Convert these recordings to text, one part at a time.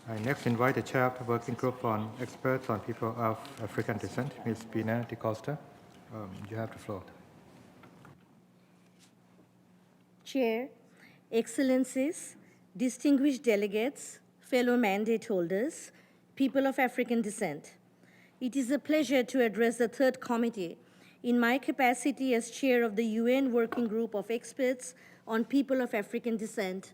I next invite the chair of the working group on experts on people of African descent, Ms. Bina DeCosta. You have the floor. Chair, Excellencies, distinguished delegates, fellow mandate holders, people of African descent. It is a pleasure to address the third committee in my capacity as chair of the UN Working Group of Experts on People of African Descent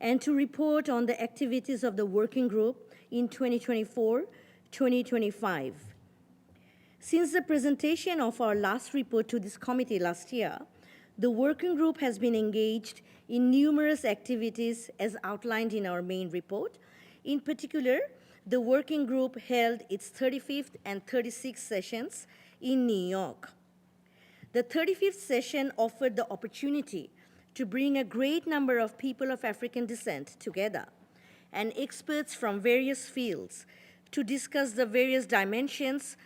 and to report on the activities of the working group in 2024-2025. Since the presentation of our last report to this committee last year, the working group has been engaged in numerous activities as outlined in our main report. In particular, the working group held its 35th and 36th sessions in New York. The 35th session offered the opportunity to bring a great number of people of African descent together and experts from various fields to discuss the various dimensions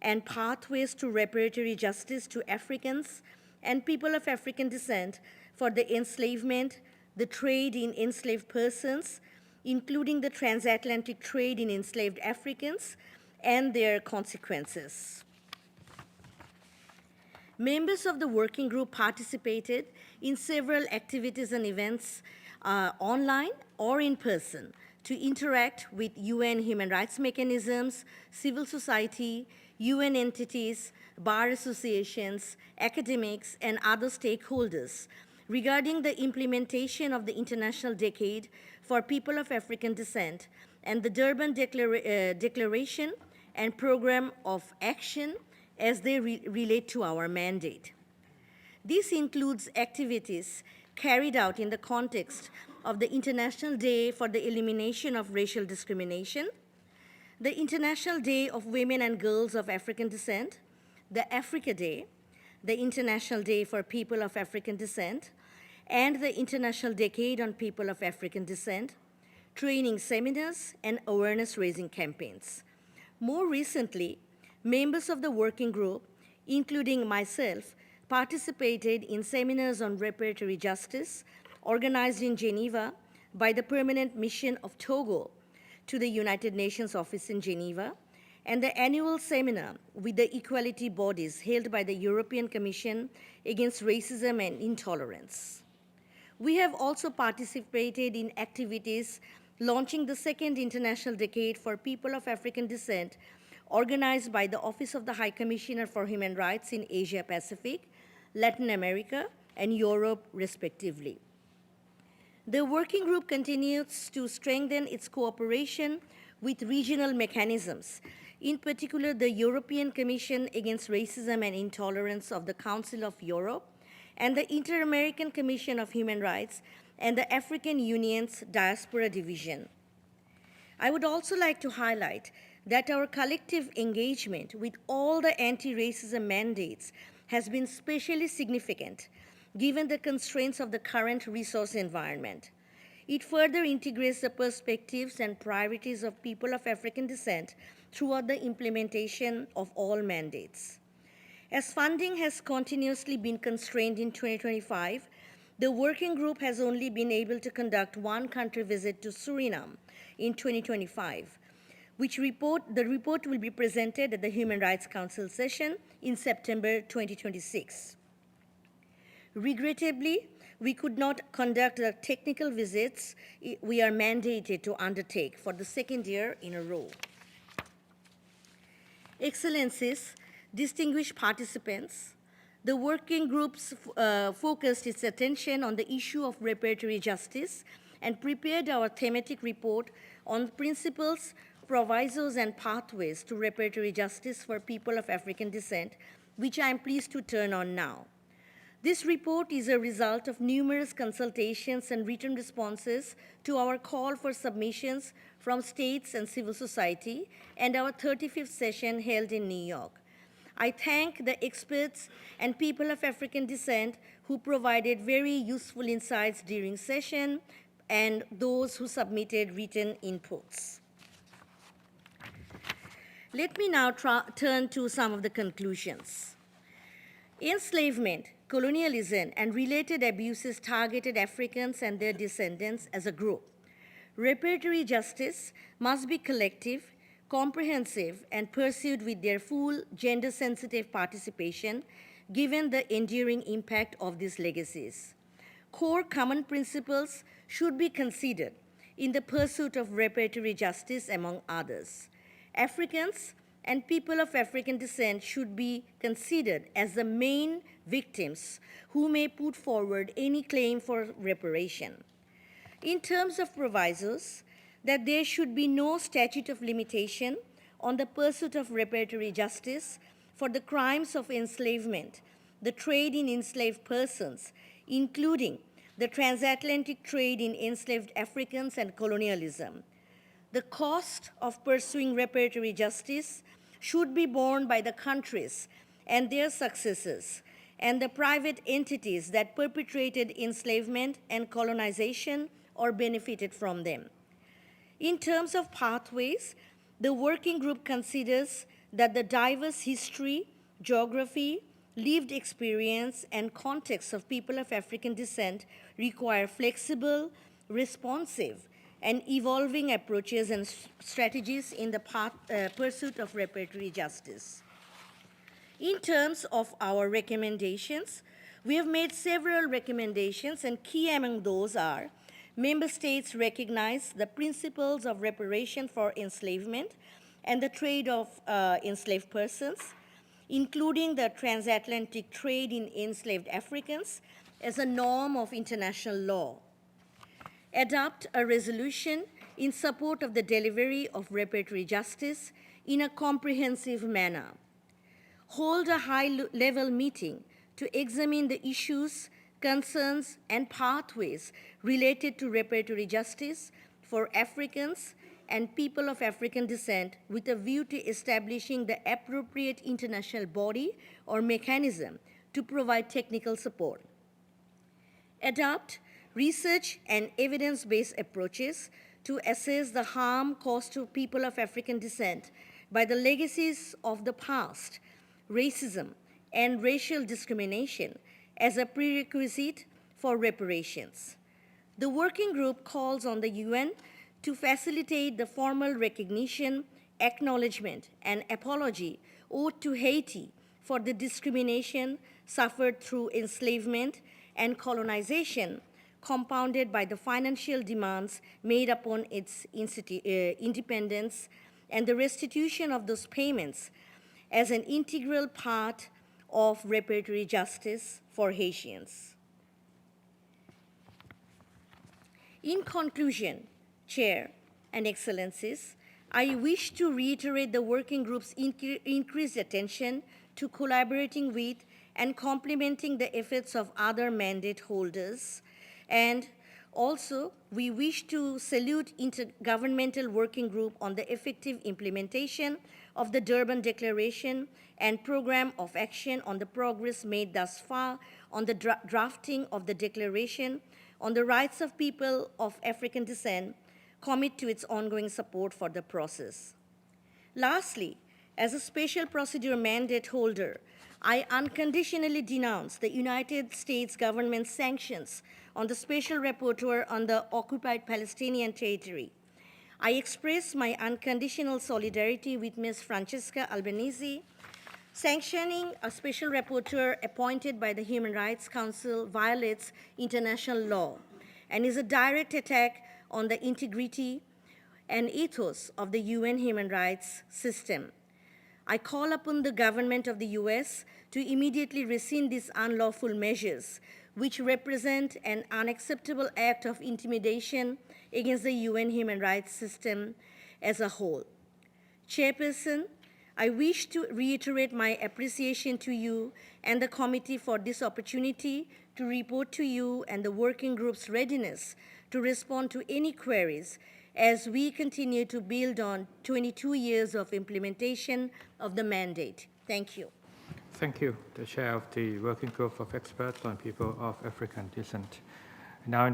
and pathways to reparatory justice to Africans and people of African descent for the enslavement, the trade in enslaved persons, including the transatlantic trade in enslaved Africans, and their consequences. Members of the working group participated in several activities and events online or in person to interact with UN human rights mechanisms, civil society, UN entities, bar associations, academics, and other stakeholders regarding the implementation of the International Decade for People of African Descent and the Durban Declaration and Program of Action as they relate to our mandate. This includes activities carried out in the context of the International Day for the Elimination of Racial Discrimination, the International Day of Women and Girls of African Descent, the Africa Day, the International Day for People of African Descent, and the International Decade on People of African Descent, training seminars, and awareness-raising campaigns. More recently, members of the working group, including myself, participated in seminars on reparatory justice organized in Geneva by the Permanent Mission of Togo to the United Nations Office in Geneva, and the annual seminar with the equality bodies held by the European Commission against Racism and Intolerance. We have also participated in activities launching the second International Decade for People of African Descent, organized by the Office of the High Commissioner for Human Rights in Asia Pacific, Latin America, and Europe, respectively. The working group continues to strengthen its cooperation with regional mechanisms, in particular the European Commission Against Racism and Intolerance of the Council of Europe, and the Inter-American Commission of Human Rights, and the African Union's Diaspora Division. I would also like to highlight that our collective engagement with all the anti-racism mandates has been especially significant given the constraints of the current resource environment. It further integrates the perspectives and priorities of people of African descent throughout the implementation of all mandates. As funding has continuously been constrained in 2025, the working group has only been able to conduct one country visit to Suriname in 2025, the report will be presented at the Human Rights Council session in September 2026. Regrettably, we could not conduct the technical visits we are mandated to undertake for the second year in a row. Excellencies, distinguished participants, the working groups focused its attention on the issue of reparatory justice and prepared our thematic report on principles, provisos, and pathways to reparatory justice for people of African descent, which I am pleased to turn on now. This report is a result of numerous consultations and written responses to our call for submissions from states and civil society and our 35th session held in New York. I thank the experts and people of African descent who provided very useful insights during session and those who submitted written inputs. Let me now turn to some of the conclusions. Enslavement, colonialism, and related abuses targeted Africans and their descendants as a group. Reparatory justice must be collective, comprehensive, and pursued with their full gender-sensitive participation, given the enduring impact of these legacies. Core common principles should be considered in the pursuit of reparatory justice, among others. Africans and people of African descent should be considered as the main victims who may put forward any claim for reparation. In terms of provisos, that there should be no statute of limitation on the pursuit of reparatory justice for the crimes of enslavement, the trade in enslaved persons, including the transatlantic trade in enslaved Africans and colonialism. The cost of pursuing reparatory justice should be borne by the countries and their successors and the private entities that perpetrated enslavement and colonization or benefited from them. In terms of pathways, the working group considers that the diverse history, geography, lived experience, and context of people of African descent require flexible, responsive, and evolving approaches and strategies in the pursuit of reparatory justice. In terms of our recommendations, we have made several recommendations, and key among those are: member states recognize the principles of reparation for enslavement and the trade of enslaved persons, including the transatlantic trade in enslaved Africans, as a norm of international law. Adopt a resolution in support of the delivery of reparatory justice in a comprehensive manner. Hold a high-level meeting to examine the issues, concerns, and pathways related to reparatory justice for Africans and people of African descent, with a view to establishing the appropriate international body or mechanism to provide technical support. Adopt research and evidence-based approaches to assess the harm caused to people of African descent by the legacies of the past, racism, and racial discrimination as a prerequisite for reparations. The working group calls on the UN to facilitate the formal recognition, acknowledgement, and apology owed to Haiti for the discrimination suffered through enslavement and colonization, compounded by the financial demands made upon its independence, and the restitution of those payments as an integral part of reparatory justice for Haitians. In conclusion, Chair and Excellencies, I wish to reiterate the working group's increased attention to collaborating with and complementing the efforts of other mandate holders. And also, we wish to salute Intergovernmental Working Group on the effective implementation of the Durban Declaration and Program of Action on the progress made thus far on the drafting of the Declaration on the Rights of People of African Descent, commit to its ongoing support for the process. Lastly, as a special procedure mandate holder, I unconditionally denounce the United States government's sanctions on the Special Rapporteur on the occupied Palestinian territory. I express my unconditional solidarity with Ms. Francesca Albanese. Sanctioning a special rapporteur appointed by the Human Rights Council violates international law and is a direct attack on the integrity and ethos of the UN human rights system. I call upon the government of the US to immediately rescind these unlawful measures, which represent an unacceptable act of intimidation against the UN human rights system as a whole. Chairperson, I wish to reiterate my appreciation to you and the committee for this opportunity to report to you and the working group's readiness to respond to any queries as we continue to build on 22 years of implementation of the mandate. Thank you. Thank you, the Chair of the Working Group of Experts on People of African Descent. Now